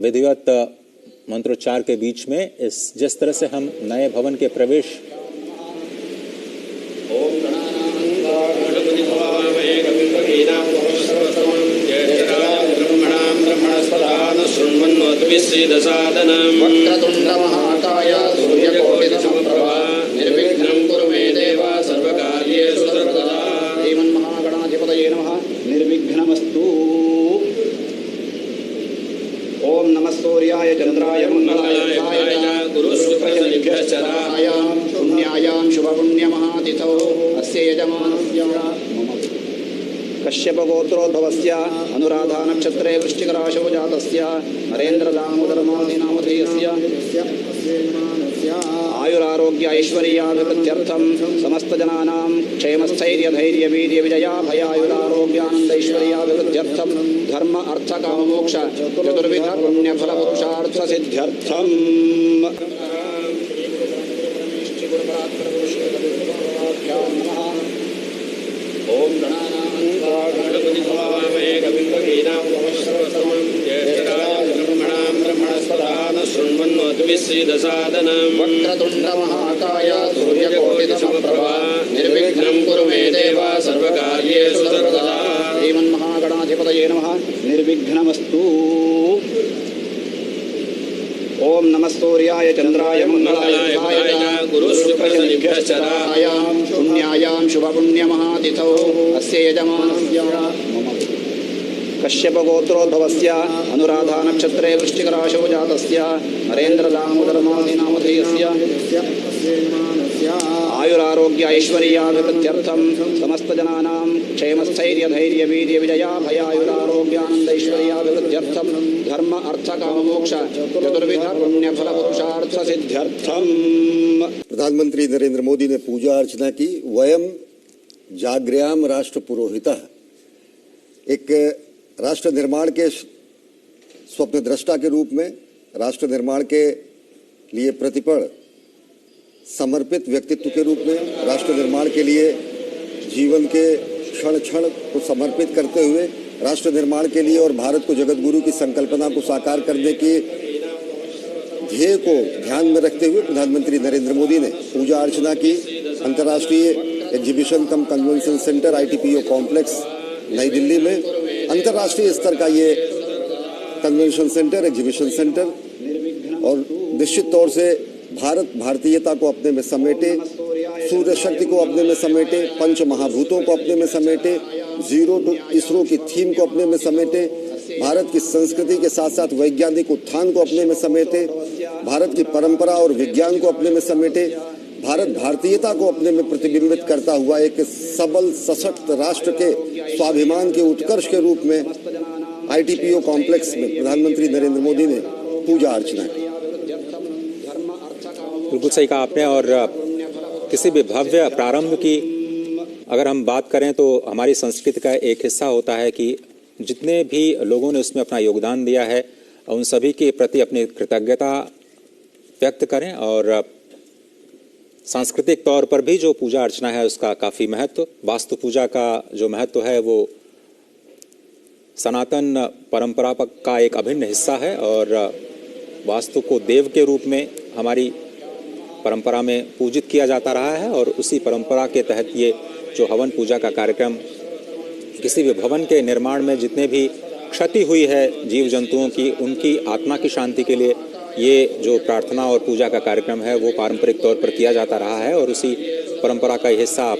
विधिवत मंत्रोच्चार के बीच में जिस तरह से हम नए भवन के प्रवेश निर्विघ्नमस्तु। ओम नमः सूर्याय चंद्राय मंगलाय गुरुशुक्रशनिभ्यश्चरायां पुण्यायां शुभपुण्यमहातिथौ अस्य यजमानस्य कश्यपगोत्रोद्भवस्य अनुराधा नक्षत्रे वृश्चिकराशौ जातस्य नरेन्द्रदामोदरमादिनामधेयस्य आयुरारोग्य ऐश्वर्याभिवृद्ध्यर्थं समस्तजनानां क्षेमस्थैर्यधैर्यवीर्यविजयाभयायुरारोग्यानन्दैश्वर्याभिवृद्ध्यर्थं धर्म अर्थ काम मोक्ष चतुर्विध पुण्यफलपुरुषार्थसिद्ध्यर्थम् ओम गणपति भवामहे कविं कवीनां सर्वसमं ज्येष्ठराज ब्रह्मणां ब्रह्मणस्पदान शृण्वन्नोतिविश्रीदसादनं वक्रतुण्डमहाकाय सूर्यकोटिसमप्रभा निर्विघ्नं कुरु मे देव सर्वकार्येषु सर्वदा। श्रीमन्महागणाधिपतये नमः। निर्विघ्नमस्तु। ओम नमः सूर्याय चंद्राय मंगलाय गुरुशुक्रशनिभ्यश्चरायां पुण्यायां शुभपुण्यमहातिथौ अस्य यजमानस्य कश्यपगोत्रोद्भवस्य अनुराधा नक्षत्रे वृश्चिकराशौ जातस्य नरेन्द्रदामोदरमादिनामधेयस्य आयुरारोग्य ऐश्वर्याभिवृद्ध्यर्थं समस्तजनानां क्षेमस्थैर्यधैर्यवीर्यविजयाभयायुरारोग्यानन्दैश्वर्याभिवृद्ध्यर्थं धर्म अर्थ काम मोक्ष चतुर्विध पुण्यफलपुरुषार्थसिद्ध्यर्थम्। प्रधानमंत्री नरेंद्र मोदी ने पूजा अर्चना की। वयम जाग्र्याम राष्ट्र पुरोहितः, एक राष्ट्र निर्माण के स्वप्न दृष्टा के रूप में, राष्ट्र निर्माण के लिए प्रतिपल समर्पित व्यक्तित्व के रूप में, राष्ट्र निर्माण के लिए जीवन के क्षण क्षण को समर्पित करते हुए, राष्ट्र निर्माण के लिए और भारत को जगत गुरु की संकल्पना को साकार करने के ध्येय को ध्यान में रखते हुए प्रधानमंत्री नरेंद्र मोदी ने पूजा अर्चना की। अंतर्राष्ट्रीय एग्जीबिशन कम कन्वेंशन सेंटर ITPO कॉम्प्लेक्स नई दिल्ली में अंतर्राष्ट्रीय स्तर का ये कन्वेंशन सेंटर, एग्जीबिशन सेंटर, और निश्चित तौर से भारत भारतीयता को अपने में समेटे, सूर्य शक्ति को अपने में समेटे, पंच महाभूतों को अपने में समेटे, जीरो टू इसरो की थीम को अपने में समेटे, भारत की संस्कृति के साथ साथ वैज्ञानिक उत्थान को अपने में समेटे, भारत की परंपरा और विज्ञान को अपने में समेटे, भारत भारतीयता को अपने में प्रतिबिंबित करता हुआ एक सबल सशक्त राष्ट्र के स्वाभिमान के उत्कर्ष के रूप में ITPO कॉम्प्लेक्स में प्रधानमंत्री नरेंद्र मोदी ने पूजा अर्चना की। बिल्कुल सही कहा आपने। और किसी भी भव्य प्रारंभ की अगर हम बात करें तो हमारी संस्कृति का एक हिस्सा होता है कि जितने भी लोगों ने उसमें अपना योगदान दिया है उन सभी के प्रति अपनी कृतज्ञता व्यक्त करें। और सांस्कृतिक तौर पर भी जो पूजा अर्चना है उसका काफ़ी महत्व, वास्तु पूजा का जो महत्व है वो सनातन परंपरा का एक अभिन्न हिस्सा है। और वास्तु को देव के रूप में हमारी परंपरा में पूजित किया जाता रहा है। और उसी परंपरा के तहत ये जो हवन पूजा का कार्यक्रम, किसी भी भवन के निर्माण में जितने भी क्षति हुई है जीव जंतुओं की, उनकी आत्मा की शांति के लिए ये जो प्रार्थना और पूजा का कार्यक्रम है वो पारंपरिक तौर पर किया जाता रहा है। और उसी परंपरा का हिस्सा आप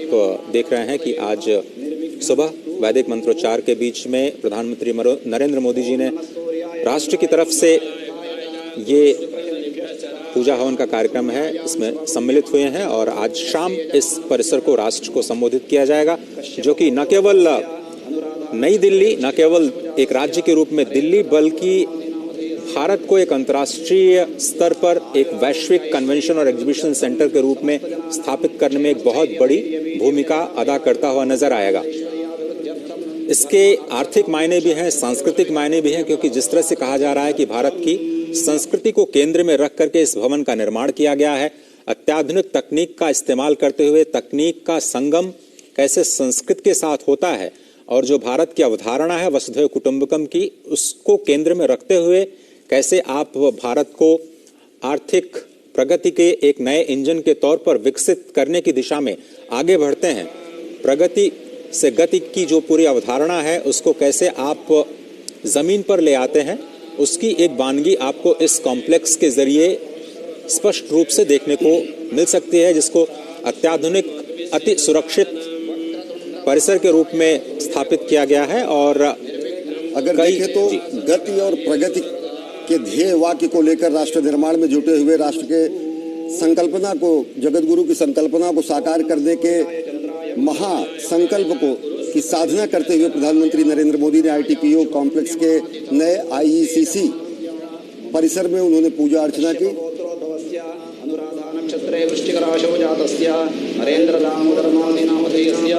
देख रहे हैं कि आज सुबह वैदिक मंत्रोच्चार के बीच में प्रधानमंत्री नरेंद्र मोदी जी ने राष्ट्र की तरफ से ये पूजा हवन का कार्यक्रम है इसमें सम्मिलित हुए हैं। और आज शाम इस परिसर को राष्ट्र को संबोधित किया जाएगा, जो कि न केवल नई दिल्ली, न केवल एक राज्य के रूप में दिल्ली, बल्कि भारत को एक अंतर्राष्ट्रीय स्तर पर एक वैश्विक कन्वेंशन और एग्जीबिशन सेंटर के रूप में स्थापित करने में एक बहुत बड़ी भूमिका अदा करता हुआ नजर आएगा। इसके आर्थिक मायने भी हैं, सांस्कृतिक मायने भी हैं, क्योंकि जिस तरह से कहा जा रहा है कि भारत की संस्कृति को केंद्र में रख करके इस भवन का निर्माण किया गया है, अत्याधुनिक तकनीक का इस्तेमाल करते हुए तकनीक का संगम कैसे संस्कृत के साथ होता है, और जो भारत की अवधारणा है वसुधैव कुटुंबकम की, उसको केंद्र में रखते हुए कैसे आप भारत को आर्थिक प्रगति के एक नए इंजन के तौर पर विकसित करने की दिशा में आगे बढ़ते हैं। प्रगति से गति की जो पूरी अवधारणा है उसको कैसे आप ज़मीन पर ले आते हैं, उसकी एक वानगी आपको इस कॉम्प्लेक्स के ज़रिए स्पष्ट रूप से देखने को मिल सकती है, जिसको अत्याधुनिक अति सुरक्षित परिसर के रूप में स्थापित किया गया है। और अगर देखें तो गति और प्रगति के ध्येय वाक्य को लेकर राष्ट्र निर्माण में जुटे हुए राष्ट्र के संकल्पना को, जगत गुरु की संकल्पना को साकार करने के महासंकल्प को की साधना करते हुए प्रधानमंत्री नरेंद्र मोदी ने ITPO कॉम्प्लेक्स के नए IECC परिसर में उन्होंने पूजा अर्चना की। अनुराधा नक्षत्रे वृश्चिकराशौ जातस्य नरेंद्र दामोदर नामधेयस्य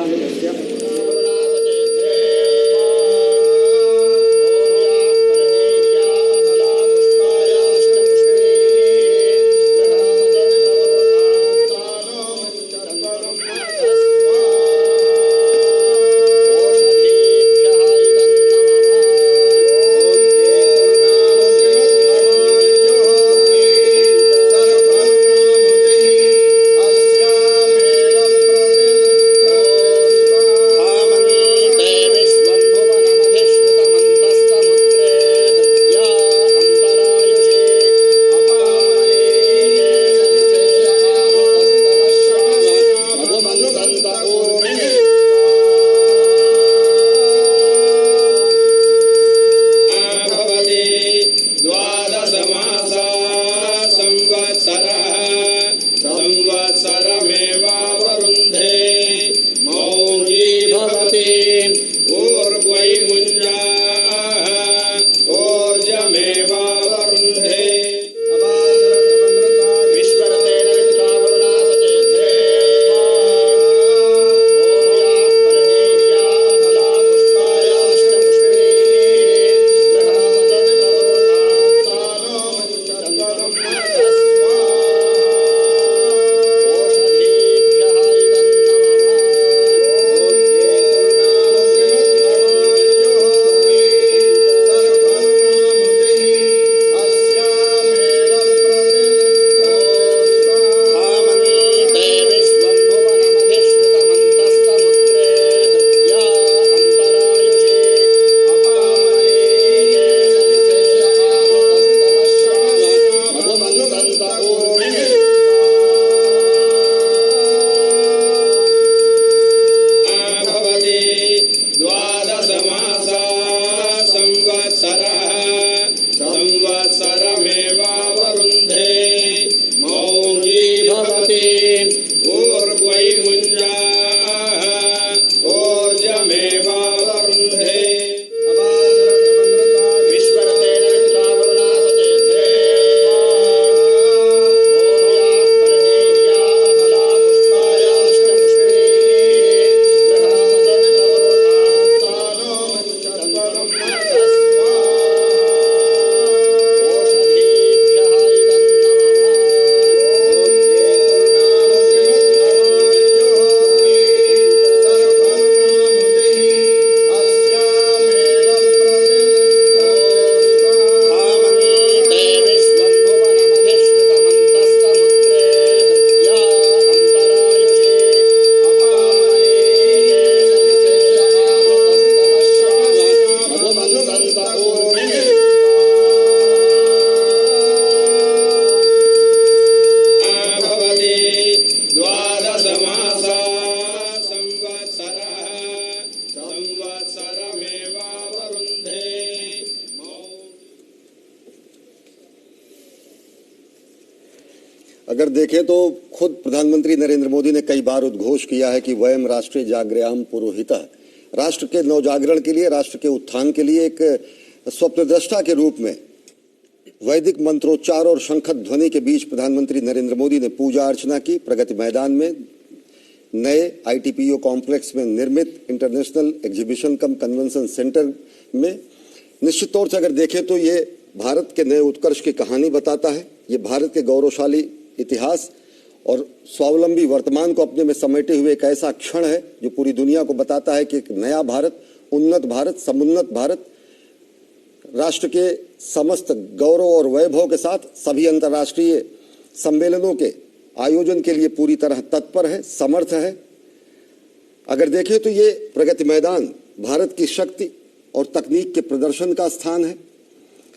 अगर देखें तो खुद प्रधानमंत्री नरेंद्र मोदी ने कई बार उद्घोष किया है कि वयम राष्ट्रे जागृयाम पुरोहितः, राष्ट्र के नवजागरण के लिए, राष्ट्र के उत्थान के लिए एक स्वप्नद्रष्टा के रूप में वैदिक मंत्रोच्चार और शंखध्वनि ध्वनि के बीच प्रधानमंत्री नरेंद्र मोदी ने पूजा अर्चना की। प्रगति मैदान में नए ITPO कॉम्प्लेक्स में निर्मित इंटरनेशनल एग्जीबिशन कम कन्वेंशन सेंटर में निश्चित तौर से अगर देखें तो ये भारत के नए उत्कर्ष की कहानी बताता है। ये भारत के गौरवशाली इतिहास और स्वावलंबी वर्तमान को अपने में समेटे हुए एक ऐसा क्षण है जो पूरी दुनिया को बताता है कि एक नया भारत, उन्नत भारत, समुन्नत भारत राष्ट्र के समस्त गौरव और वैभव के साथ सभी अंतर्राष्ट्रीय सम्मेलनों के आयोजन के लिए पूरी तरह तत्पर है, समर्थ है। अगर देखें तो ये प्रगति मैदान भारत की शक्ति और तकनीक के प्रदर्शन का स्थान है।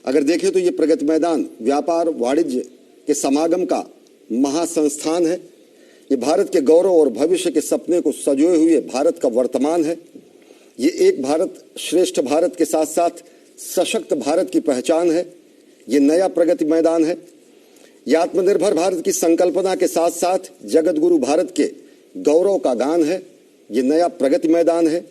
अगर देखें तो ये प्रगति मैदान व्यापार वाणिज्य के समागम का महासंस्थान है। ये भारत के गौरव और भविष्य के सपने को सजोए हुए भारत का वर्तमान है। ये एक भारत श्रेष्ठ भारत के साथ साथ सशक्त भारत की पहचान है। ये नया प्रगति मैदान है। ये आत्मनिर्भर भारत की संकल्पना के साथ साथ जगत गुरु भारत के गौरव का गान है। ये नया प्रगति मैदान है।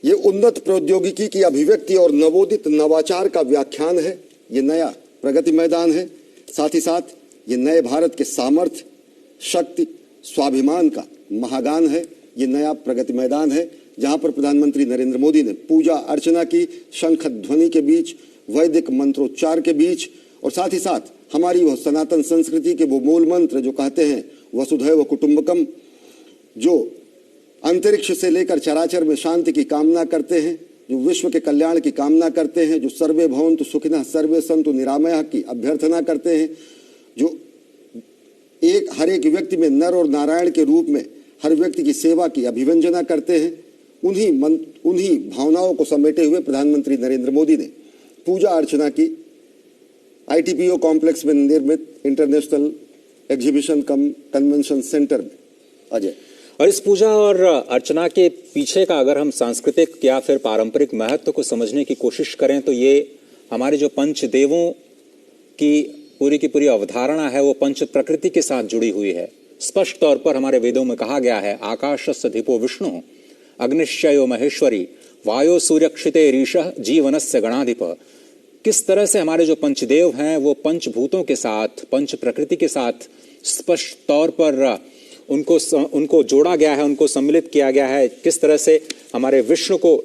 ये उन्नत प्रौद्योगिकी की अभिव्यक्ति और नवोदित नवाचार का व्याख्यान है। ये नया प्रगति मैदान है। साथ ही साथ ये नए भारत के सामर्थ्य, शक्ति, स्वाभिमान का महागान है। ये नया प्रगति मैदान है जहां पर प्रधानमंत्री नरेंद्र मोदी ने पूजा अर्चना की, शंख ध्वनि के बीच, वैदिक मंत्रोच्चार के बीच, और साथ ही साथ हमारी वह सनातन संस्कृति के वो मूल मंत्र जो कहते हैं वसुधैव कुटुंबकम, जो अंतरिक्ष से लेकर चराचर में शांति की कामना करते हैं, जो विश्व के कल्याण की कामना करते हैं, जो सर्वे भवन्तु सुखिनः सर्वे सन्तु निरामयाः की अभ्यर्थना करते हैं, जो हर एक व्यक्ति में नर और नारायण के रूप में हर व्यक्ति की सेवा की अभिव्यंजना करते हैं, उन्हीं भावनाओं को समेटे हुए प्रधानमंत्री नरेंद्र मोदी ने पूजा अर्चना की ITPO कॉम्प्लेक्स में निर्मित इंटरनेशनल एग्जीबिशन कम कन्वेंशन सेंटर में। अजय, और इस पूजा और अर्चना के पीछे का अगर हम सांस्कृतिक या फिर पारंपरिक महत्व को समझने की कोशिश करें तो ये हमारे जो पंचदेवों की पूरी अवधारणा है वो पंच प्रकृति के साथ जुड़ी हुई है। स्पष्ट तौर पर हमारे वेदों में कहा गया है आकाशस्य धिपो विष्णु अग्निश्चयो महेश्वरी वायो सूर्यक्षिते रीशः जीवनस्य गणाधिप। किस तरह से हमारे जो पंचदेव हैं वो पंचभूतों के साथ, पंच प्रकृति के साथ स्पष्ट तौर पर उनको जोड़ा गया है, उनको सम्मिलित किया गया है। किस तरह से हमारे विष्णु को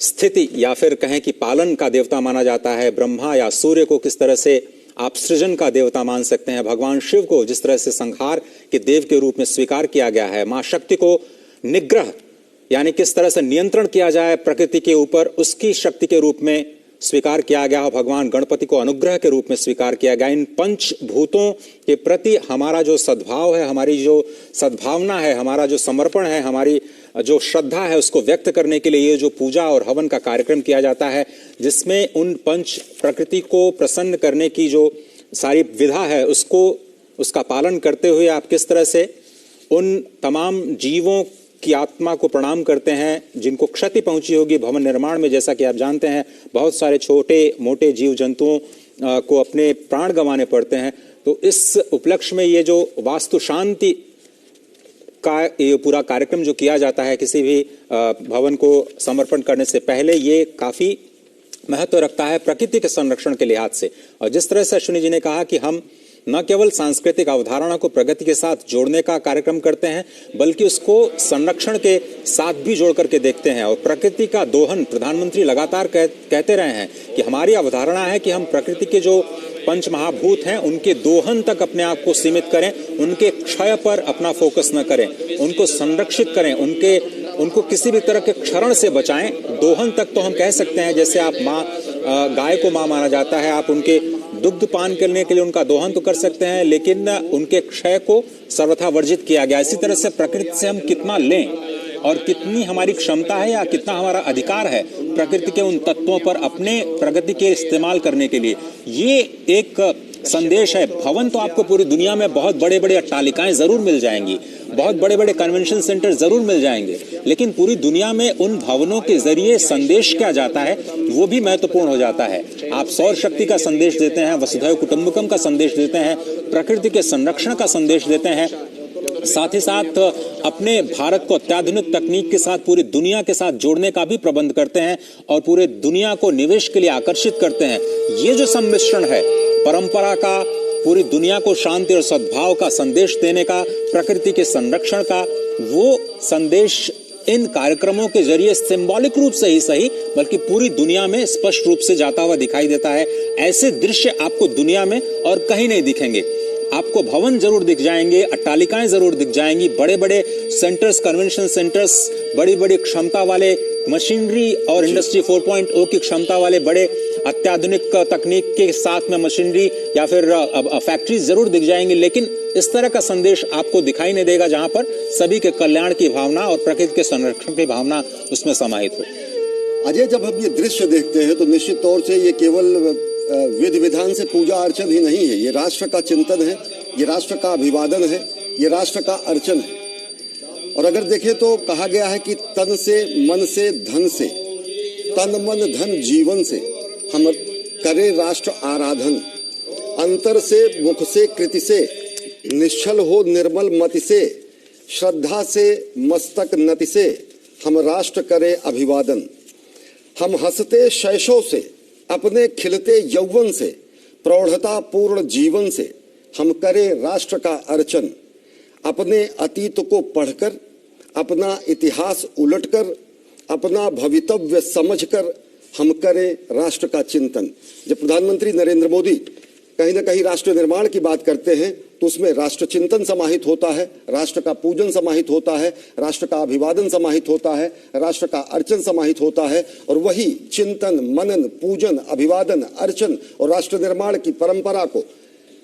स्थिति या फिर कहें कि पालन का देवता माना जाता है, ब्रह्मा या सूर्य को किस तरह से आप सृजन का देवता मान सकते हैं, भगवान शिव को जिस तरह से संहार के देव के रूप में स्वीकार किया गया है, मां शक्ति को निग्रह यानी किस तरह से नियंत्रण किया जाए प्रकृति के ऊपर उसकी शक्ति के रूप में स्वीकार किया गया, भगवान गणपति को अनुग्रह के रूप में स्वीकार किया गया। इन पंचभूतों के प्रति हमारा जो सद्भाव है, हमारी जो सद्भावना है, हमारा जो समर्पण है, हमारी जो श्रद्धा है, उसको व्यक्त करने के लिए ये जो पूजा और हवन का कार्यक्रम किया जाता है, जिसमें उन पंच प्रकृति को प्रसन्न करने की जो सारी विधा है उसका पालन करते हुए आप किस तरह से उन तमाम जीवों की आत्मा को प्रणाम करते हैं जिनको क्षति पहुंची होगी भवन निर्माण में। जैसा कि आप जानते हैं बहुत सारे छोटे मोटे जीव जंतुओं को अपने प्राण गंवाने पड़ते हैं। तो इस उपलक्ष्य में ये जो वास्तु शांति का ये पूरा कार्यक्रम जो किया जाता है किसी भी भवन को समर्पण करने से पहले, ये काफी महत्व रखता है प्रकृति के संरक्षण के लिहाज से। और जिस तरह से अश्विनी जी ने कहा कि हम न केवल सांस्कृतिक अवधारणा को प्रगति के साथ जोड़ने का कार्यक्रम करते हैं बल्कि उसको संरक्षण के साथ भी जोड़ करके देखते हैं। और प्रकृति का दोहन प्रधानमंत्री लगातार कहते रहे हैं कि हमारी अवधारणा है कि हम प्रकृति के जो पंच महाभूत हैं उनके दोहन तक अपने आप को सीमित करें, उनके क्षय पर अपना फोकस न करें, उनको संरक्षित करें, उनको किसी भी तरह के क्षरण से बचाएं। दोहन तक तो हम कह सकते हैं, जैसे आप गाय को मां माना जाता है, आप उनके दुग्ध पान करने के लिए उनका दोहन तो कर सकते हैं लेकिन उनके क्षय को सर्वथा वर्जित किया गया। इसी तरह से प्रकृति से हम कितना लें और कितनी हमारी क्षमता है या कितना हमारा अधिकार है प्रकृति के उन तत्वों पर अपने प्रगति के इस्तेमाल करने के लिए, ये एक संदेश है। भवन तो आपको पूरी दुनिया में बहुत बड़े बड़े अट्टालिकाएं जरूर मिल जाएंगी, बहुत बड़े बड़े कन्वेंशन सेंटर जरूर मिल जाएंगे, लेकिन पूरी दुनिया में उन भवनों के जरिए संदेश क्या जाता है वो भी महत्वपूर्ण हो जाता है। आप सौर शक्ति का संदेश देते हैं, वसुधैव कुटुंबकम का संदेश देते हैं, प्रकृति के संरक्षण का संदेश देते हैं, साथ ही साथ अपने भारत को अत्याधुनिक तकनीक के साथ पूरी दुनिया के साथ जोड़ने का भी प्रबंध करते हैं और पूरे दुनिया को निवेश के लिए आकर्षित करते हैं। ये जो सम्मिश्रण है परंपरा का, पूरी दुनिया को शांति और सद्भाव का संदेश देने का, प्रकृति के संरक्षण का, वो संदेश इन कार्यक्रमों के जरिए सिंबॉलिक रूप से ही सही बल्कि पूरी दुनिया में स्पष्ट रूप से जाता हुआ दिखाई देता है। ऐसे दृश्य आपको दुनिया में और कहीं नहीं दिखेंगे। आपको भवन जरूर दिख जाएंगे, अट्टालिकाएं जरूर दिख जाएंगी, बड़े बड़े सेंटर्स, कन्वेंशन सेंटर्स, बड़ी बड़ी क्षमता वाले मशीनरी और इंडस्ट्री 4.0 की क्षमता वाले बड़े अत्याधुनिक तकनीक के साथ में मशीनरी या फिर फैक्ट्री जरूर दिख जाएंगी, लेकिन इस तरह का संदेश आपको दिखाई नहीं देगा जहां पर सभी के कल्याण की भावना और प्रकृति के संरक्षण की भावना उसमें समाहित हो। अजय, जब हम ये दृश्य देखते हैं तो निश्चित तौर से ये केवल विधि विधान से पूजा अर्चन ही नहीं है, ये राष्ट्र का चिंतन है, ये राष्ट्र का अभिवादन है, ये राष्ट्र का अर्चन है। और अगर देखें तो कहा गया है कि तन से, मन से, धन से, तन मन धन जीवन से हम करें राष्ट्र आराधन। अंतर से, मुख से, कृति से, निश्चल हो निर्मल मति से, श्रद्धा से, मस्तक नति से हम राष्ट्र करें अभिवादन। हम हंसते शैशव से, अपने खिलते यौवन से, प्रौढ़ता पूर्ण जीवन से हम करें राष्ट्र का अर्चन। अपने अतीत को पढ़कर, अपना इतिहास उलटकर, अपना भवितव्य समझकर हम करें राष्ट्र का चिंतन। जब प्रधानमंत्री नरेंद्र मोदी कहीं ना कहीं राष्ट्र निर्माण की बात करते हैं तो उसमें राष्ट्र चिंतन समाहित होता है, राष्ट्र का पूजन समाहित होता है, राष्ट्र का अभिवादन समाहित होता है, राष्ट्र का अर्चन समाहित होता है। और वही चिंतन, मनन, पूजन, अभिवादन, अर्चन और राष्ट्र निर्माण की परंपरा को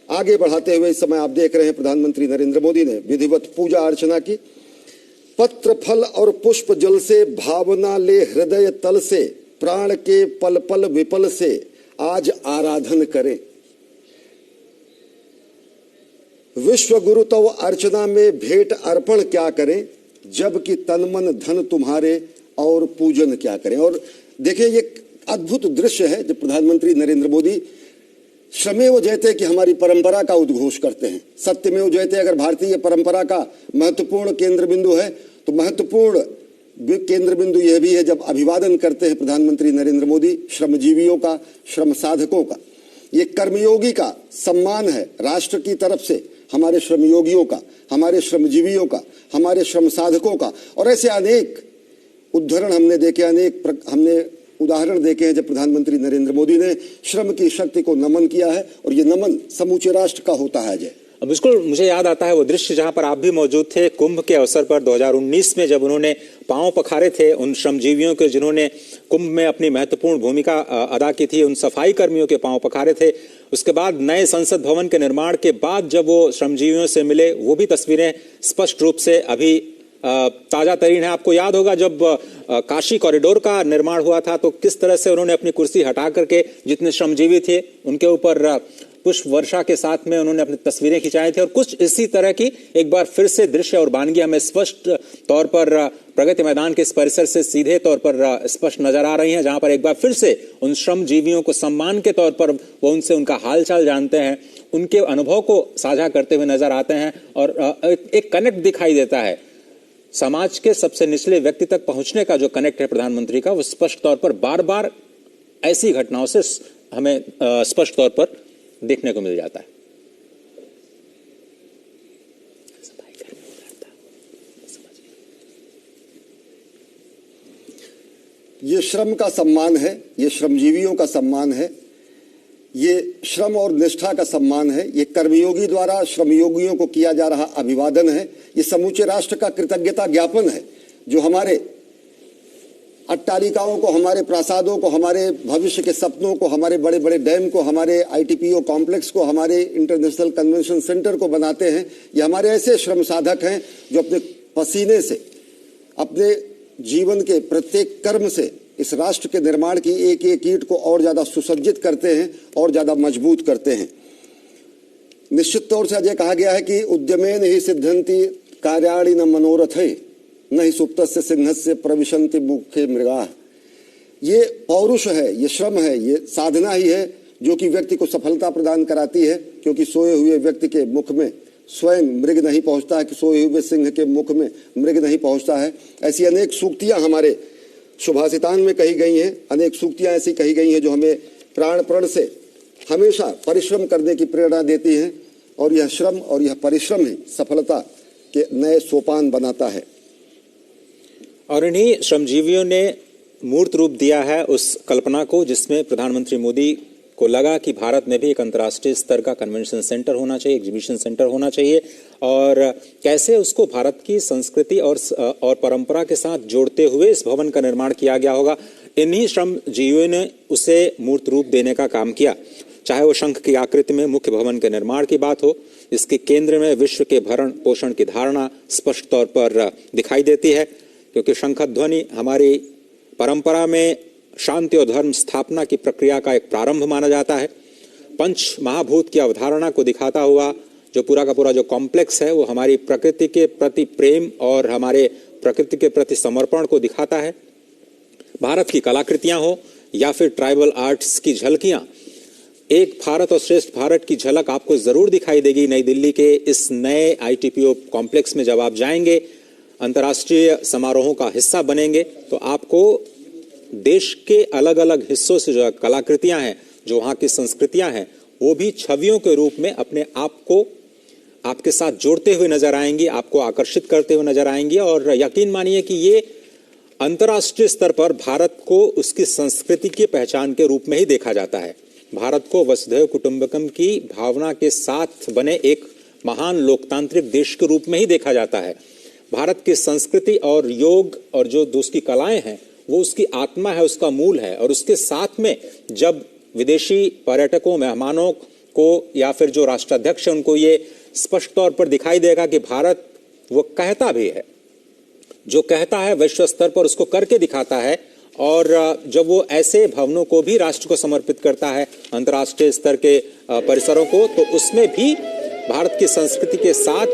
आगे बढ़ाते हुए इस समय आप देख रहे हैं प्रधानमंत्री नरेंद्र मोदी ने विधिवत पूजा अर्चना की। पत्र फल और पुष्प जल से, भावना ले हृदय तल से, प्राण के पल पल विपल से आज आराधन करें। विश्व गुरु तव अर्चना में भेंट अर्पण क्या करें, जबकि तन मन धन तुम्हारे और पूजन क्या करें। और देखिए ये अद्भुत दृश्य है जब प्रधानमंत्री नरेंद्र मोदी श्रमेव जयते कि हमारी परंपरा का उद्घोष करते हैं। सत्यमेव जयते अगर भारतीय परंपरा का महत्वपूर्ण केंद्र बिंदु है तो महत्वपूर्ण केंद्र बिंदु यह भी है जब अभिवादन करते हैं प्रधानमंत्री नरेंद्र मोदी श्रमजीवियों का, श्रम साधकों का। ये कर्मयोगी का सम्मान है राष्ट्र की तरफ से हमारे श्रमयोगियों का, हमारे श्रमजीवियों का, हमारे श्रम साधकों का। और ऐसे अनेक उदाहरण हमने देखे, हमने उदाहरण देखे हैं जब प्रधानमंत्री नरेंद्र मोदी ने श्रम की शक्ति को नमन किया है और ये नमन समूचे राष्ट्र का होता है। अजय, बिल्कुल मुझे याद आता है वो दृश्य जहां पर आप भी मौजूद थे कुंभ के अवसर पर 2019 में, जब उन्होंने पांव पखारे थे उन श्रमजीवियों के जिन्होंने कुंभ में अपनी महत्वपूर्ण भूमिका अदा की थी, उन सफाई कर्मियों के पांव पखारे थे। उसके बाद नए संसद भवन के निर्माण के बाद जब वो श्रमजीवियों से मिले, वो भी तस्वीरें स्पष्ट रूप से अभी ताजा तरीन है। आपको याद होगा जब काशी कॉरिडोर का निर्माण हुआ था तो किस तरह से उन्होंने अपनी कुर्सी हटा करके जितने श्रमजीवी थे उनके ऊपर पुष्प वर्षा के साथ में उन्होंने अपनी तस्वीरें खिंचाई थी। और कुछ इसी तरह की एक बार फिर से दृश्य और वानगी हमें स्पष्ट तौर पर प्रगति मैदान के इस परिसर से सीधे तौर पर स्पष्ट नजर आ रही हैं, जहां पर एक बार फिर से उन श्रमजीवियों को सम्मान के तौर पर वो उनसे उनका हालचाल जानते हैं, उनके अनुभव को साझा करते हुए नजर आते हैं और एक कनेक्ट दिखाई देता है। समाज के सबसे निचले व्यक्ति तक पहुंचने का जो कनेक्ट है प्रधानमंत्री का, वो स्पष्ट तौर पर बार बार ऐसी घटनाओं से हमें स्पष्ट तौर पर देखने को मिल जाता है। ये श्रम का सम्मान है, ये श्रमजीवियों का सम्मान है, ये श्रम और निष्ठा का सम्मान है, ये कर्मयोगी द्वारा श्रमयोगियों को किया जा रहा अभिवादन है, ये समूचे राष्ट्र का कृतज्ञता ज्ञापन है जो हमारे अट्टालिकाओं को, हमारे प्रासादों को, हमारे भविष्य के सपनों को, हमारे बड़े बड़े डैम को, हमारे ITPO कॉम्प्लेक्स को, हमारे इंटरनेशनल कन्वेंशन सेंटर को बनाते हैं। ये हमारे ऐसे श्रम साधक हैं जो अपने पसीने से, अपने जीवन के प्रत्येक कर्म से इस राष्ट्र के निर्माण की एक एक ईंट को और ज्यादा सुसज्जित करते हैं और ज्यादा मजबूत करते हैं। निश्चित तौर से अजय कहा गया है कि उद्यमेन ही सिद्धंति कार्याणि न मनोरथै न ही सुप्तस्य सिंहस्य प्रविशन्ति मुखे मृगाः। ये पौरुष है, ये श्रम है, ये साधना ही है जो कि व्यक्ति को सफलता प्रदान कराती है, क्योंकि सोए हुए व्यक्ति के मुख में स्वयं मृग नहीं पहुंचता है, कि सोए हुए सिंह के मुख में मृग नहीं पहुंचता है। ऐसी अनेक सूक्तियां हमारे सुभाषितान में कही गई हैं, अनेक सूक्तियां ऐसी कही गई हैं जो हमें प्राण प्रण से हमेशा परिश्रम करने की प्रेरणा देती हैं। और यह श्रम और यह परिश्रम ही सफलता के नए सोपान बनाता है। और इन्हीं श्रमजीवियों ने मूर्त रूप दिया है उस कल्पना को जिसमें प्रधानमंत्री मोदी को लगा कि भारत में भी एक अंतर्राष्ट्रीय स्तर का कन्वेंशन सेंटर होना चाहिए, एग्जीबिशन सेंटर होना चाहिए, और कैसे उसको भारत की संस्कृति और परंपरा के साथ जोड़ते हुए इस भवन का निर्माण किया गया होगा। इन्हीं श्रमजीवियों ने उसे मूर्त रूप देने का काम किया। चाहे वो शंख की आकृति में मुख्य भवन के निर्माण की बात हो, इसके केंद्र में विश्व के भरण पोषण की धारणा स्पष्ट तौर पर दिखाई देती है, क्योंकि शंखध्वनि हमारी परंपरा में शांति और धर्म स्थापना की प्रक्रिया का एक प्रारंभ माना जाता है। पंच महाभूत की अवधारणा को दिखाता हुआ जो पूरा का पूरा जो कॉम्प्लेक्स है, वो हमारी प्रकृति के प्रति प्रेम और हमारे प्रकृति के प्रति समर्पण को दिखाता है। भारत की कलाकृतियां हो या फिर ट्राइबल आर्ट्स की झलकियां, एक भारत और श्रेष्ठ भारत की झलक आपको जरूर दिखाई देगी नई दिल्ली के इस नए ITPO कॉम्प्लेक्स में। जब आप जाएंगे, अंतर्राष्ट्रीय समारोहों का हिस्सा बनेंगे, तो आपको देश के अलग अलग हिस्सों से जो कलाकृतियां हैं, जो वहाँ की संस्कृतियां हैं, वो भी छवियों के रूप में अपने आप को आपके साथ जोड़ते हुए नजर आएंगी, आपको आकर्षित करते हुए नजर आएंगी। और यकीन मानिए कि ये अंतर्राष्ट्रीय स्तर पर भारत को उसकी संस्कृति की पहचान के रूप में ही देखा जाता है। भारत को वसुधैव कुटुंबकम की भावना के साथ बने एक महान लोकतांत्रिक देश के रूप में ही देखा जाता है। भारत की संस्कृति और योग और जो उसकी कलाएं हैं, वो उसकी आत्मा है, उसका मूल है। और उसके साथ में जब विदेशी पर्यटकों, मेहमानों को या फिर जो राष्ट्राध्यक्ष हैं, उनको ये स्पष्ट तौर पर दिखाई देगा कि भारत वो कहता भी है, जो कहता है विश्व स्तर पर उसको करके दिखाता है। और जब वो ऐसे भवनों को भी राष्ट्र को समर्पित करता है, अंतर्राष्ट्रीय स्तर के परिसरों को, तो उसमें भी भारत की संस्कृति के साथ